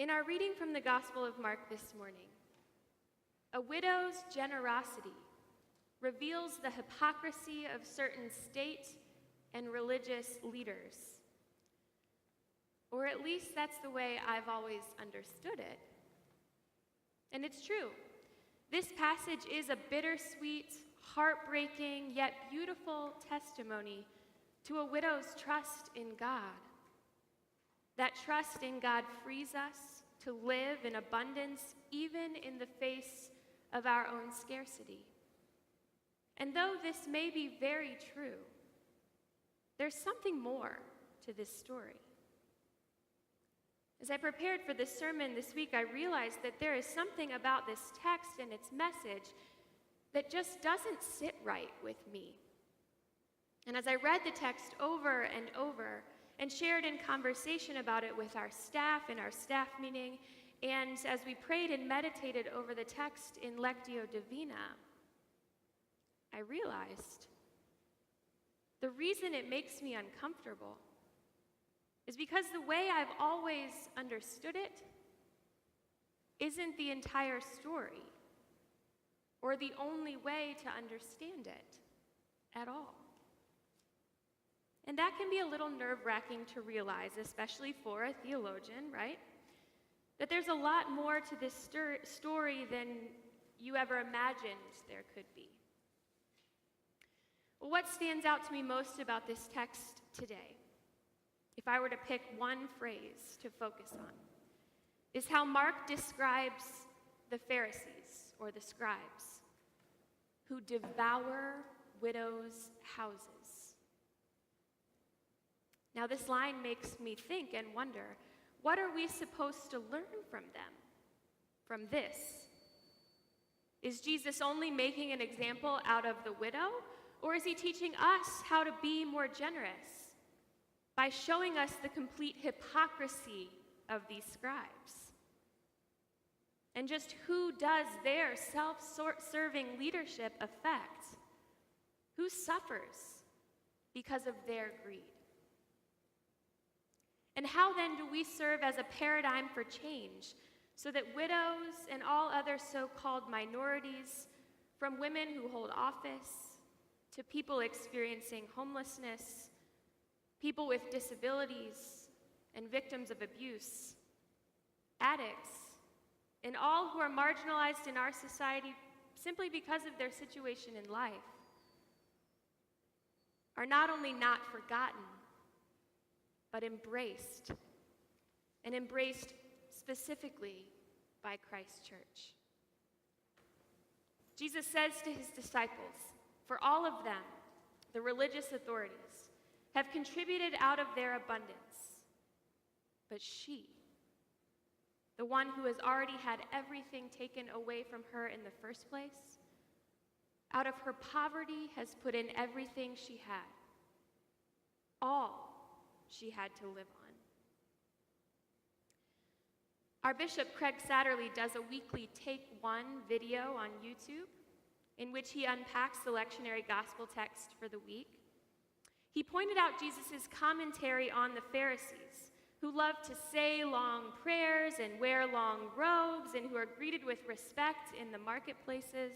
In our reading from the Gospel of Mark this morning, a widow's generosity reveals the hypocrisy of certain state and religious leaders. Or at least that's the way I've always understood it. And it's true. This passage is a bittersweet, heartbreaking, yet beautiful testimony to a widow's trust in God. That trust in God frees us to live in abundance even in the face of our own scarcity. And though this may be very true, there's something more to this story. As I prepared for this sermon this week, I realized that there is something about this text and its message that just doesn't sit right with me. And as I read the text over and over and shared in conversation about it with our staff in our staff meeting, and as we prayed and meditated over the text in Lectio Divina, I realized the reason it makes me uncomfortable is because the way I've always understood it isn't the entire story or the only way to understand it at all. And that can be a little nerve-wracking to realize, especially for a theologian, right? That there's a lot more to this story than you ever imagined there could be. Well, what stands out to me most about this text today, if I were to pick one phrase to focus on, is how Mark describes the Pharisees, or the scribes, who devour widows' houses. Now, this line makes me think and wonder, what are we supposed to learn from them, from this? Is Jesus only making an example out of the widow, or is he teaching us how to be more generous by showing us the complete hypocrisy of these scribes? And just who does their self-serving leadership affect? Who suffers because of their greed? And how then do we serve as a paradigm for change so that widows and all other so-called minorities, from women who hold office to people experiencing homelessness, people with disabilities and victims of abuse, addicts, and all who are marginalized in our society simply because of their situation in life, are not only not forgotten, but embraced, and embraced specifically by Christ's church. Jesus says to his disciples, for all of them, the religious authorities, have contributed out of their abundance, but she, the one who has already had everything taken away from her in the first place, out of her poverty has put in everything she had, all she had to live on. Our Bishop Craig Satterlee does a weekly Take One video on YouTube in which he unpacks the lectionary gospel text for the week. He pointed out Jesus' commentary on the Pharisees, who love to say long prayers and wear long robes and who are greeted with respect in the marketplaces.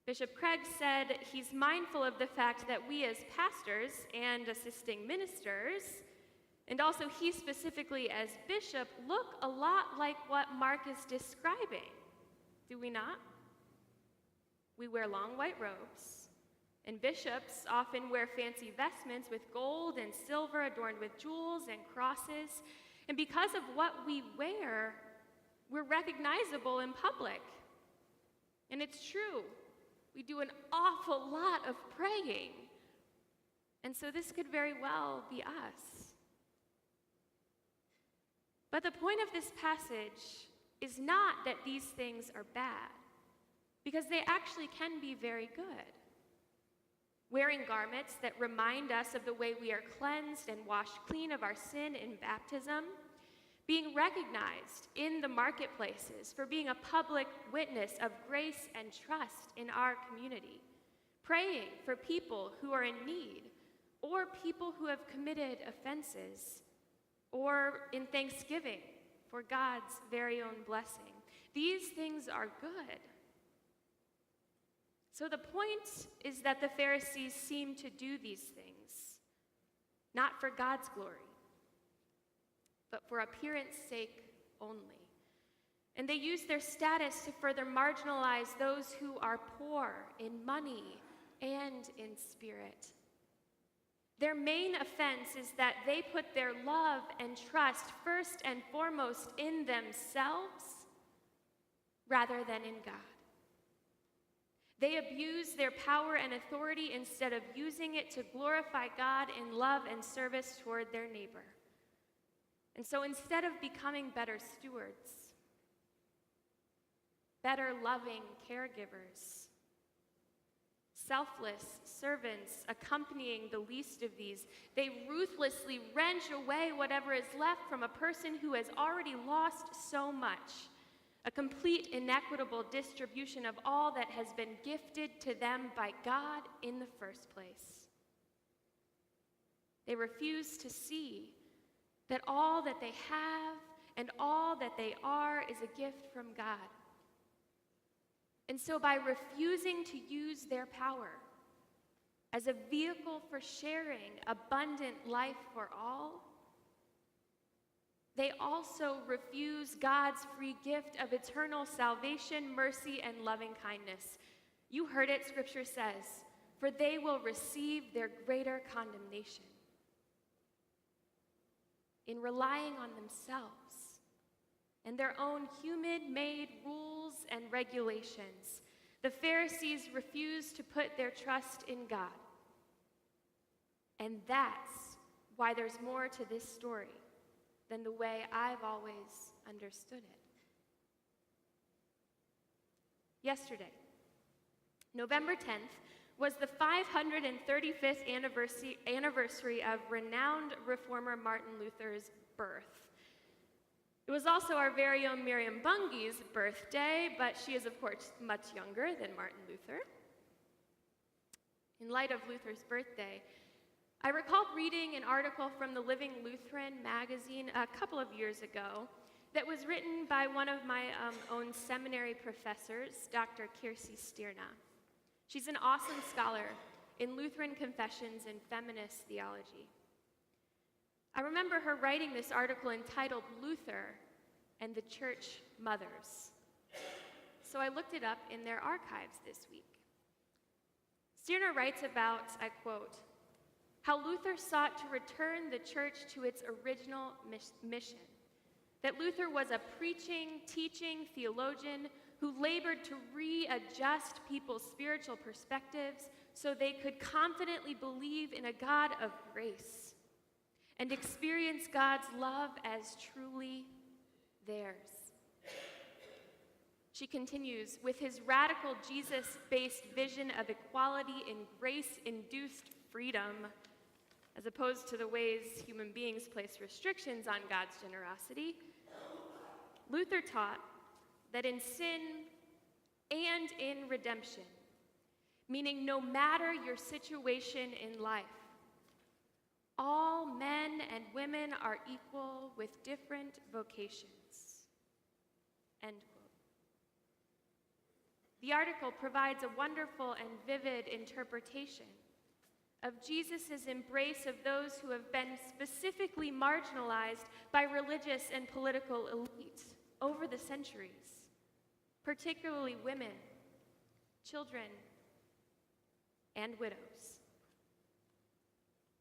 Bishop Craig said he's mindful of the fact that we as pastors and assisting ministers, and also he specifically as bishop, look a lot like what Mark is describing, do we not? We wear long white robes, and bishops often wear fancy vestments with gold and silver adorned with jewels and crosses, and because of what we wear, we're recognizable in public. And it's true. We do an awful lot of praying. And so this could very well be us. But the point of this passage is not that these things are bad, because they actually can be very good. Wearing garments that remind us of the way we are cleansed and washed clean of our sin in baptism, being recognized in the marketplaces for being a public witness of grace and trust in our community, praying for people who are in need, or people who have committed offenses, or in thanksgiving for God's very own blessing. These things are good. So the point is that the Pharisees seem to do these things, not for God's glory, but for appearance sake only. And they use their status to further marginalize those who are poor in money and in spirit. Their main offense is that they put their love and trust first and foremost in themselves rather than in God. They abuse their power and authority instead of using it to glorify God in love and service toward their neighbor. And so instead of becoming better stewards, better loving caregivers, selfless servants accompanying the least of these, they ruthlessly wrench away whatever is left from a person who has already lost so much, a complete inequitable distribution of all that has been gifted to them by God in the first place. They refuse to see that all that they have and all that they are is a gift from God. And so by refusing to use their power as a vehicle for sharing abundant life for all, they also refuse God's free gift of eternal salvation, mercy, and loving kindness. You heard it, Scripture says, for they will receive their greater condemnation. In relying on themselves and their own human-made rules and regulations, the Pharisees refused to put their trust in God. And that's why there's more to this story than the way I've always understood it. Yesterday, November 10th, was the 535th anniversary of renowned reformer Martin Luther's birth. It was also our very own Miriam Bunge's birthday, but she is, of course, much younger than Martin Luther. In light of Luther's birthday, I recalled reading an article from the Living Lutheran magazine a couple of years ago that was written by one of my own seminary professors, Dr. Kirsi Stirna. She's an awesome scholar in Lutheran confessions and feminist theology. I remember her writing this article entitled Luther and the Church Mothers. So I looked it up in their archives this week. Stirna writes about, I quote, how Luther sought to return the church to its original mission, that Luther was a preaching, teaching theologian who labored to readjust people's spiritual perspectives so they could confidently believe in a God of grace and experience God's love as truly theirs. She continues, with his radical Jesus-based vision of equality in grace-induced freedom, as opposed to the ways human beings place restrictions on God's generosity, Luther taught that in sin and in redemption, meaning no matter your situation in life, all men and women are equal with different vocations. End quote. The article provides a wonderful and vivid interpretation of Jesus' embrace of those who have been specifically marginalized by religious and political elites over the centuries, particularly women, children, and widows.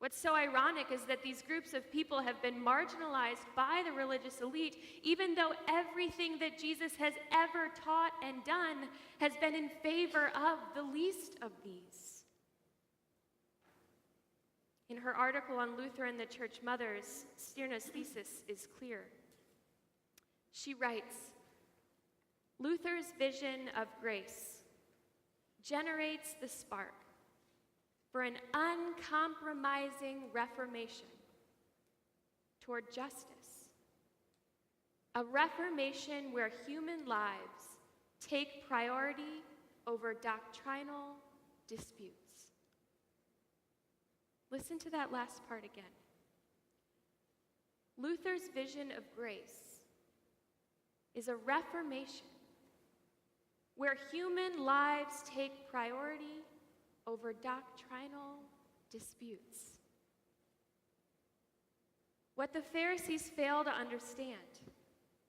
What's so ironic is that these groups of people have been marginalized by the religious elite, even though everything that Jesus has ever taught and done has been in favor of the least of these. In her article on Luther and the Church Mothers, Stirna's thesis is clear. She writes, Luther's vision of grace generates the spark for an uncompromising reformation toward justice, a reformation where human lives take priority over doctrinal disputes. Listen to that last part again. Luther's vision of grace is a reformation where human lives take priority over doctrinal disputes. What the Pharisees fail to understand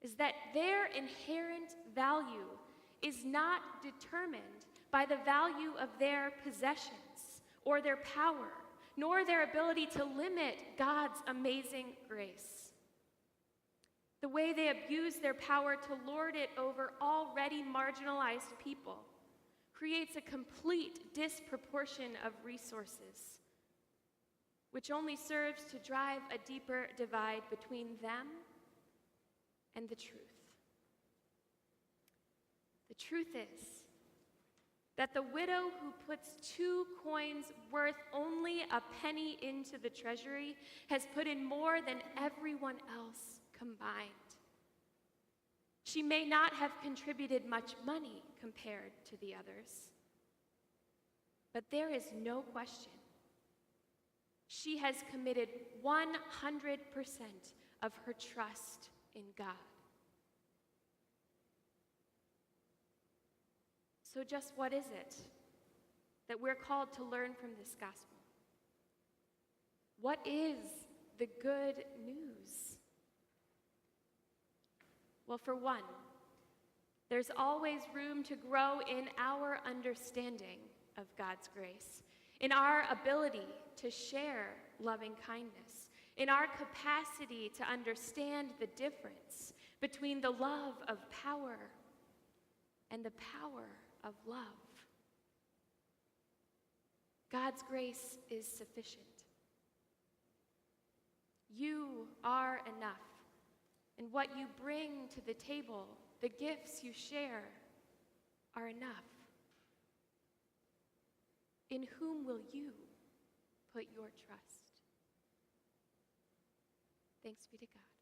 is that their inherent value is not determined by the value of their possessions or their power, nor their ability to limit God's amazing grace. The way they abuse their power to lord it over already marginalized people creates a complete disproportion of resources, which only serves to drive a deeper divide between them and the truth. The truth is that the widow who puts 2 coins worth only a penny into the treasury has put in more than everyone else combined. She may not have contributed much money compared to the others, but there is no question she has committed 100% of her trust in God. So just what is it that we're called to learn from this gospel? What is the good news? Well, for one, there's always room to grow in our understanding of God's grace, in our ability to share loving kindness, in our capacity to understand the difference between the love of power and the power of love. God's grace is sufficient. You are enough, and what you bring to the table, the gifts you share, are enough. In whom will you put your trust? Thanks be to God.